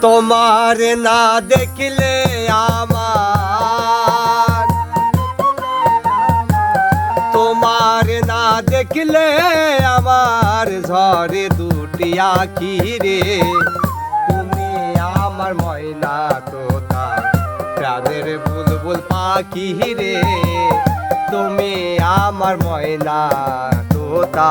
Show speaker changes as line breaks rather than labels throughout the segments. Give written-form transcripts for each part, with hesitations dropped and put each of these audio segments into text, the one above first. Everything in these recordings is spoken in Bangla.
তোমার না দেখলে আমার, তোমার না দেখলে আমার ঝরে দুটি আঁখি রে। তুমি আমার ময়না তোতা, প্রাণের বুলবুল পাখি রে। তুমি আমার ময়না তোতা।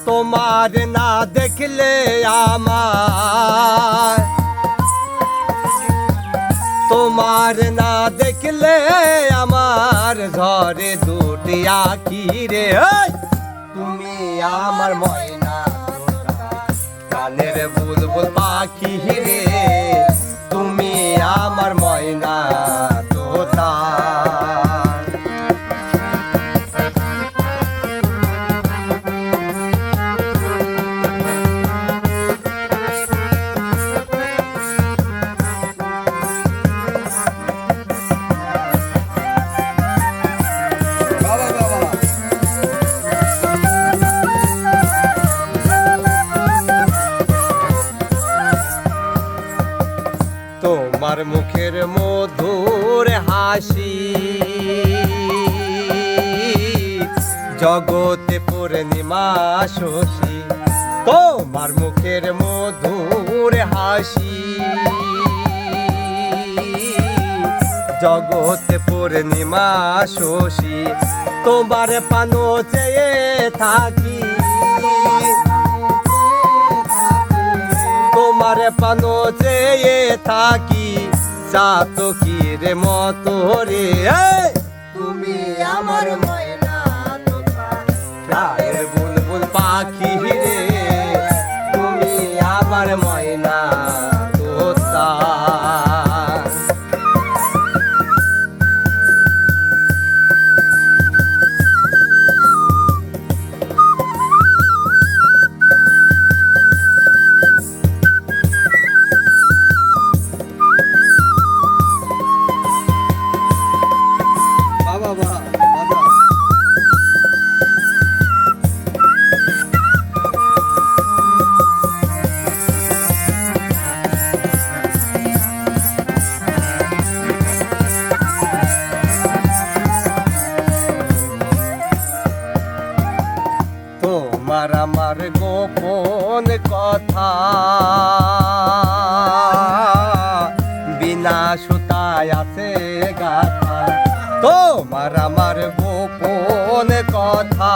তোমার না দেখলে আমার, তোমার না দেখলে আমার ঝরে দুটি আঁখি রে। তুমি আমার ময়না তোতা, প্রাণের বুলবুল পাখি রে। তুমি আমার ময়না তোতা। তোমার মুখের মধুর হাসি জগতে পূর্ণিমা শশী। তোমার মুখের মধুর হাসি জগতে পূর্ণিমা শশী। তোমার পানো চেয়ে থাকি, তোমার পানো চেয়ে থাকি চাতকীর মতো রে। তুমি আমার ময়না তোতা, প্রাণের বুলবুল পাখি রে। তুমি আমার ময়না তোতা। তোমার আমার গোপন কথা বিনা সুতায় আছে গাথা। তোমার আমার গোপন কথা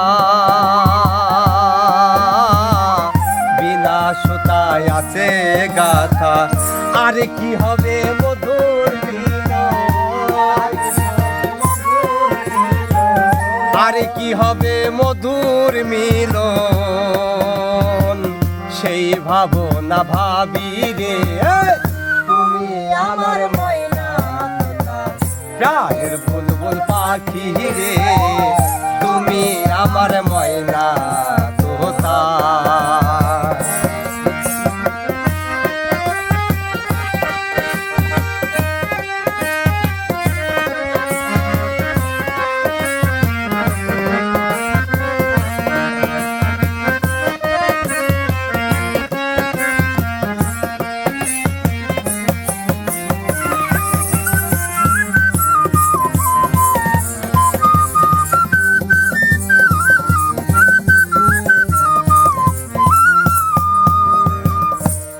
বিনা সুতায় আছে গাথা। আর কি হবে মধুর মিলন, আর কি হবে মধুর মিলন, সেই ভাবনা ভাবি রে। তুমি আমার ময়না তোতা, প্রাণের বুলবুল পাখি রে। তুমি আমার ময়না তোতা।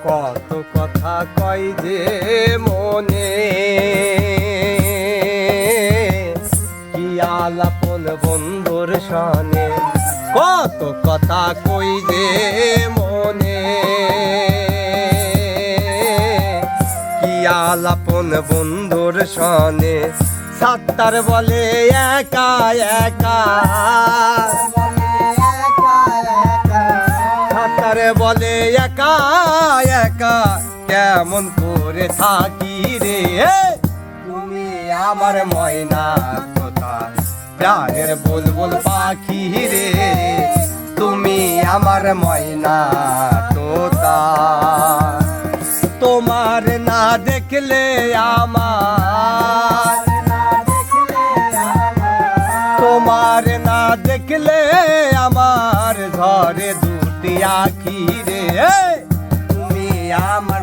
কত কথা কয় যে মনে, কি আলাপন বন্ধুর সনে। কত কথা কই যে মনে, আলাপন বন্ধুর সনে সাত্তার বলে একা একা সাত্তার বলে একা একা কেমন করে থাকি রে তুমি আমার ময়না তোতা প্রাণের বুলবুল পাখি রে তুমি আমার ময়না তোতা তোমার না দেখলে আমার তোমার না দেখলে আমার ঝরে দুটি আখি রে তুমি আমার